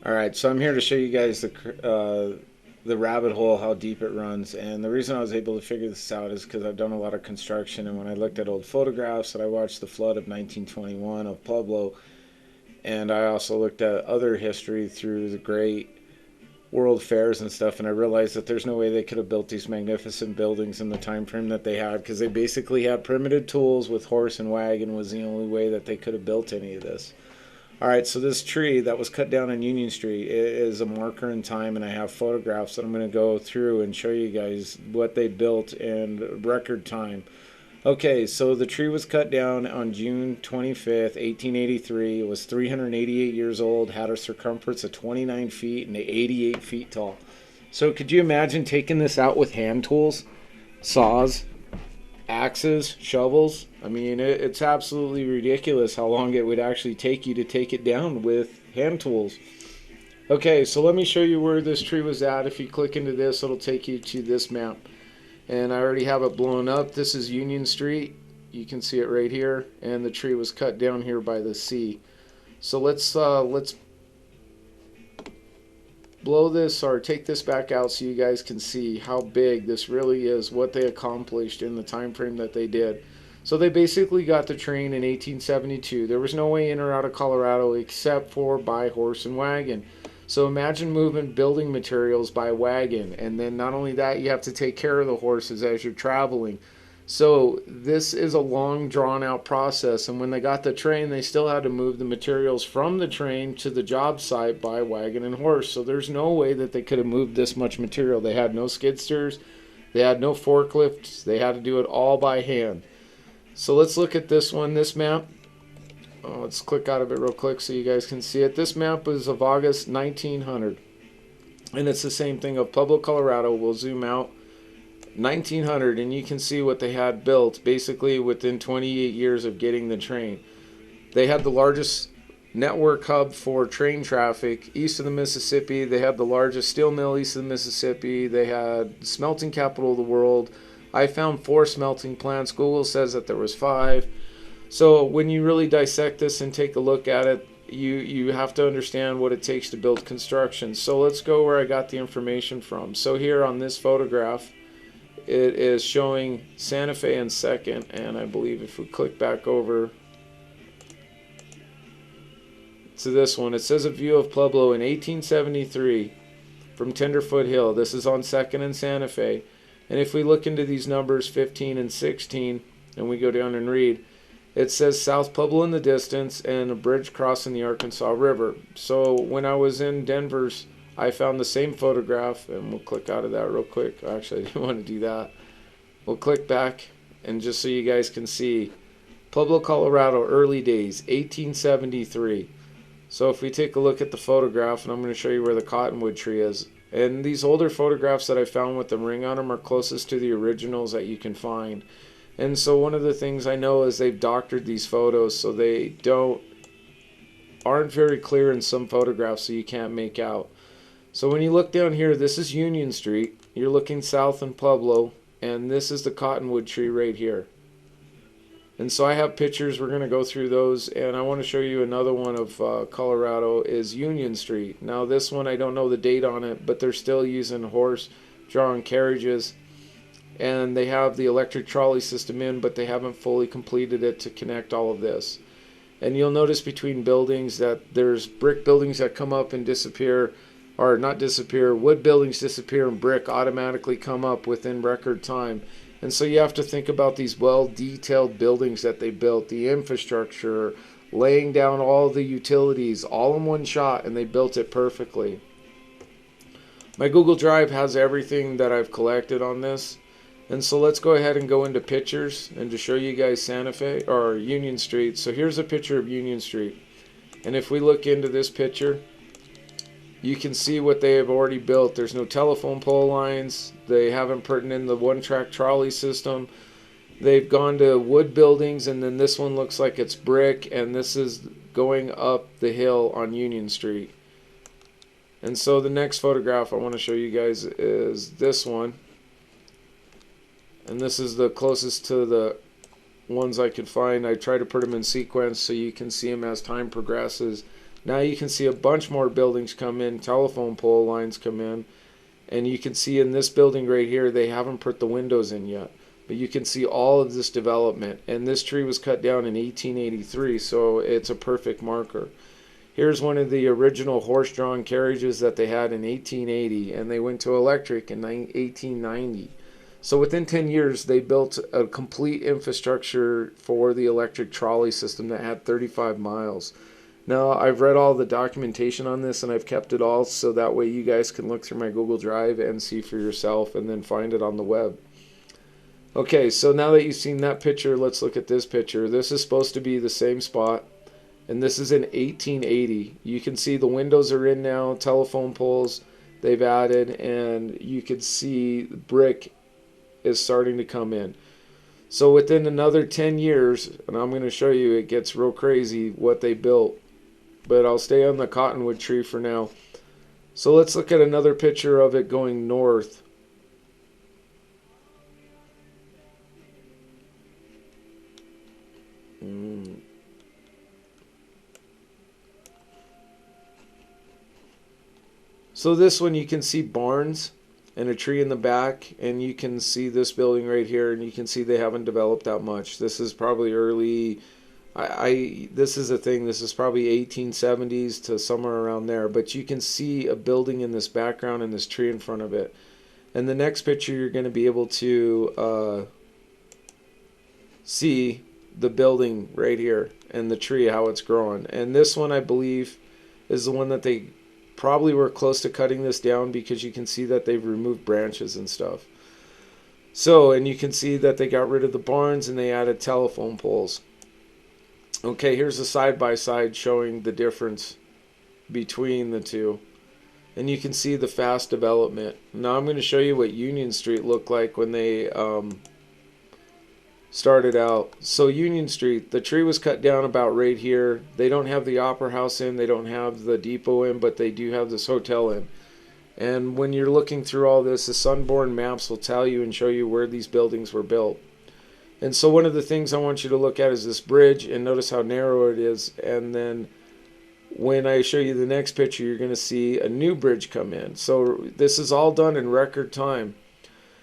All right, so I'm here to show you guys the rabbit hole, how deep it runs. And the reason I was able to figure this out is because I've done a lot of construction, and when I looked at old photographs, and I watched the flood of 1921 of Pueblo, and I also looked at other history through the great world fairs and stuff, and I realized that there's no way they could have built these magnificent buildings in the time frame that they had, because they basically had primitive tools with horse and wagon was the only way that they could have built any of this. All right, so this tree that was cut down on Union Street is a marker in time, and I have photographs that I'm going to go through and show you guys what they built in record time. Okay, so the tree was cut down on June 25th, 1883. It was 388 years old, had a circumference of 29 feet, and 88 feet tall. So could you imagine taking this out with hand tools, saws, axes, shovels? I mean, it's absolutely ridiculous how long it would actually take you to take it down with hand tools. Okay, so let me show you where this tree was at. If you click into this, it'll take you to this map. And I already have it blown up. This is Union Street. You can see it right here. And the tree was cut down here by the sea. So let's blow this or take this back out so you guys can see how big this really is, what they accomplished in the time frame that they did. So they basically got the train in 1872. There was no way in or out of Colorado except for by horse and wagon. So imagine moving building materials by wagon, and then not only that, you have to take care of the horses as you're traveling. So this is a long drawn out process, and when they got the train, they still had to move the materials from the train to the job site by wagon and horse. So there's no way that they could have moved this much material. They had no skid steers, they had no forklifts, they had to do it all by hand. So let's look at this one, this map. Oh, let's click out of it real quick so you guys can see it. This map is of August 1900, and it's the same thing of Pueblo, Colorado. We'll zoom out. 1900, and you can see what they had built basically within 28 years of getting the train. They had the largest network hub for train traffic east of the Mississippi. They had the largest steel mill east of the Mississippi. They had smelting capital of the world. I found 4 smelting plants. Google says that there was 5. So when you really dissect this and take a look at it, you have to understand what it takes to build construction. So let's go where I got the information from. So here on this photograph, it is showing Santa Fe in second, and I believe if we click back over to this one, it says a view of Pueblo in 1873 from Tenderfoot Hill. This is on second and Santa Fe. And if we look into these numbers 15 and 16 and we go down and read, it says South Pueblo in the distance and a bridge crossing the Arkansas River. So when I was in Denver's, I found the same photograph, and we'll click out of that real quick. Actually, I didn't want to do that. We'll click back, and just so you guys can see, Pueblo, Colorado, early days, 1873. So if we take a look at the photograph, and I'm going to show you where the Cottonwood tree is. And these older photographs that I found with the ring on them are closest to the originals that you can find. And so one of the things I know is they've doctored these photos so they aren't very clear in some photographs, so you can't make out. So when you look down here, this is Union Street. You're looking south in Pueblo, and this is the Cottonwood tree right here. And so I have pictures. We're going to go through those, and I want to show you another one of Colorado is Union Street. Now this one, I don't know the date on it, but they're still using horse-drawn carriages, and they have the electric trolley system in, but they haven't fully completed it to connect all of this. And you'll notice between buildings that there's brick buildings that come up and disappear, or not disappear, wood buildings disappear and brick automatically come up within record time. And so you have to think about these well-detailed buildings that they built, the infrastructure, laying down all the utilities, all in one shot, and they built it perfectly. My Google Drive has everything that I've collected on this. And so let's go ahead and go into pictures and to show you guys Santa Fe, or Union Street. So here's a picture of Union Street. And if we look into this picture, you can see what they have already built. There's no telephone pole lines. They haven't put in the one-track trolley system. They've gone to wood buildings, and then this one looks like it's brick, and this is going up the hill on Union Street. And so the next photograph I want to show you guys is this one. And this is the closest to the ones I could find. I try to put them in sequence so you can see them as time progresses. Now you can see a bunch more buildings come in, telephone pole lines come in, and you can see in this building right here, they haven't put the windows in yet. But you can see all of this development, and this tree was cut down in 1883, so it's a perfect marker. Here's one of the original horse-drawn carriages that they had in 1880, and they went to electric in 1890. So within 10 years, they built a complete infrastructure for the electric trolley system that had 35 miles. Now, I've read all the documentation on this, and I've kept it all so that way you guys can look through my Google Drive and see for yourself and then find it on the web. Okay, so now that you've seen that picture, let's look at this picture. This is supposed to be the same spot, and this is in 1880. You can see the windows are in now, telephone poles they've added, and you can see brick is starting to come in. So within another 10 years, and I'm going to show you, it gets real crazy what they built. But I'll stay on the cottonwood tree for now. So let's look at another picture of it going north. So this one you can see barns and a tree in the back, and you can see this building right here, and you can see they haven't developed that much. This is probably early, this is a thing, this is probably 1870s to somewhere around there, but you can see a building in this background and this tree in front of it. And the next picture you're going to be able to see the building right here and the tree, how it's growing. And this one, I believe, is the one that they probably were close to cutting this down, because you can see that they've removed branches and stuff. So, and you can see that they got rid of the barns and they added telephone poles. Okay, here's a side-by-side showing the difference between the two. And you can see the fast development. Now I'm going to show you what Union Street looked like when they started out. So Union Street, the tree was cut down about right here. They don't have the Opera House in, they don't have the depot in, but they do have this hotel in. And when you're looking through all this, the Sanborn maps will tell you and show you where these buildings were built. And so one of the things I want you to look at is this bridge, and notice how narrow it is. And then when I show you the next picture, you're going to see a new bridge come in. So this is all done in record time.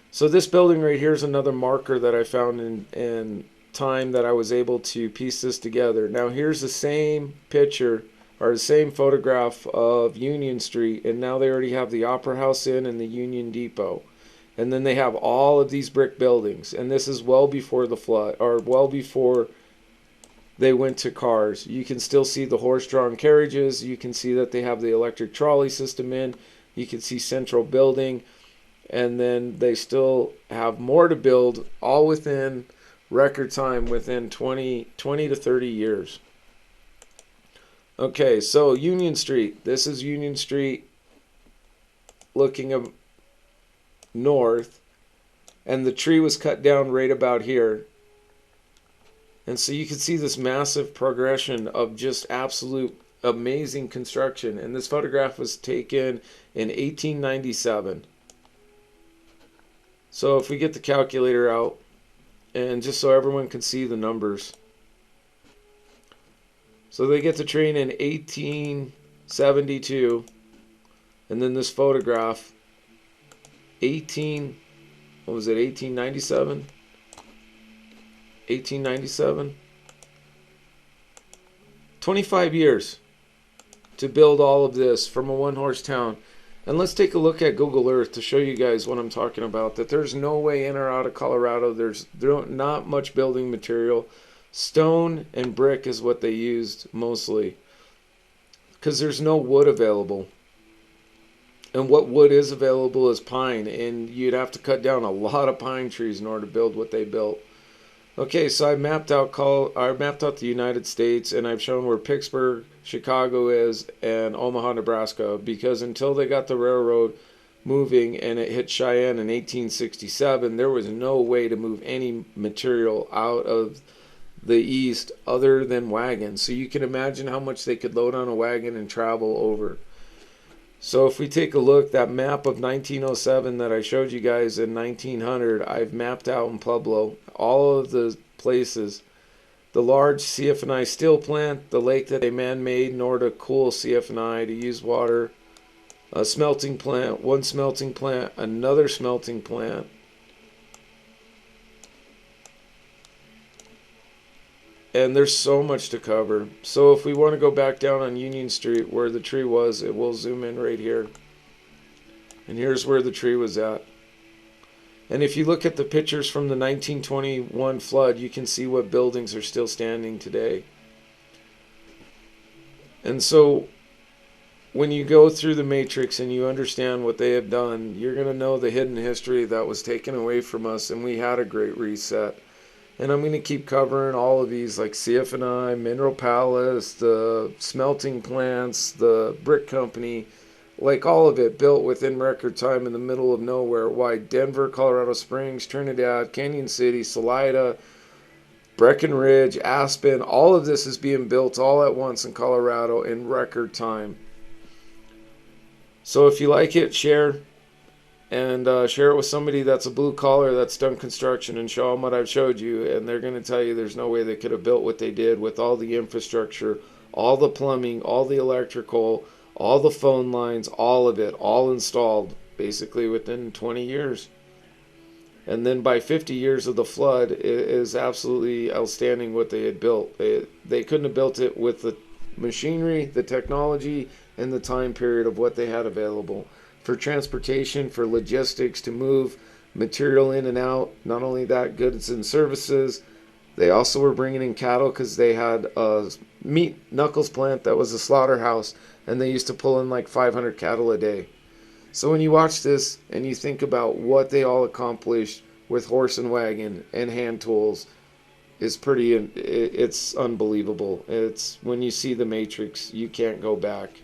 So this building right here is another marker that I found in time that I was able to piece this together. Now here's the same picture, or the same photograph of Union Street, and now they already have the Opera House in and the Union Depot. And then they have all of these brick buildings, and this is well before the flood, or well before they went to cars. You can still see the horse-drawn carriages. You can see that they have the electric trolley system in. You can see central building. And then they still have more to build, all within record time, within 20 to 30 years. Okay, so Union Street. This is Union Street looking north, and the tree was cut down right about here. And so you can see this massive progression of just absolute amazing construction. And this photograph was taken in 1897. So if we get the calculator out, and just so everyone can see the numbers. So they get the train in 1872, and then this photograph, what was it, 1897? 1897? 25 years to build all of this from a one-horse town. And let's take a look at Google Earth to show you guys what I'm talking about. That there's no way in or out of Colorado. There's not much building material. Stone and brick is what they used mostly, because there's no wood available. And what wood is available is pine, and you'd have to cut down a lot of pine trees in order to build what they built. Okay, so I mapped out the United States, and I've shown where Pittsburgh, Chicago is, and Omaha, Nebraska, because until they got the railroad moving and it hit Cheyenne in 1867, there was no way to move any material out of the east other than wagons. So you can imagine how much they could load on a wagon and travel over. So if we take a look, that map of 1907 that I showed you guys in 1900, I've mapped out in Pueblo all of the places. The large CF&I steel plant, the lake that they man-made in order to cool CF&I to use water, a smelting plant, one smelting plant, another smelting plant. And there's so much to cover. So if we want to go back down on Union Street where the tree was, it will zoom in right here. And here's where the tree was at. And if you look at the pictures from the 1921 flood, you can see what buildings are still standing today. And so when you go through the matrix and you understand what they have done, you're going to know the hidden history that was taken away from us, and we had a great reset. And I'm going to keep covering all of these, like CF&I, Mineral Palace, the smelting plants, the brick company, like all of it built within record time in the middle of nowhere. Why Denver, Colorado Springs, Trinidad, Canyon City, Salida, Breckenridge, Aspen, all of this is being built all at once in Colorado in record time. So if you like it, share. And share it with somebody that's a blue collar that's done construction, and show them what I've showed you, and they're going to tell you there's no way they could have built what they did with all the infrastructure, all the plumbing, all the electrical, all the phone lines, all of it, all installed basically within 20 years. And then by 50 years of the flood, it is absolutely outstanding what they had built. They couldn't have built it with the machinery, the technology, and the time period of what they had available. For transportation, for logistics, to move material in and out. Not only that, goods and services. They also were bringing in cattle because they had a meat knuckles plant that was a slaughterhouse, and they used to pull in like 500 cattle a day. So when you watch this and you think about what they all accomplished with horse and wagon and hand tools, it's unbelievable. It's when you see the matrix, you can't go back.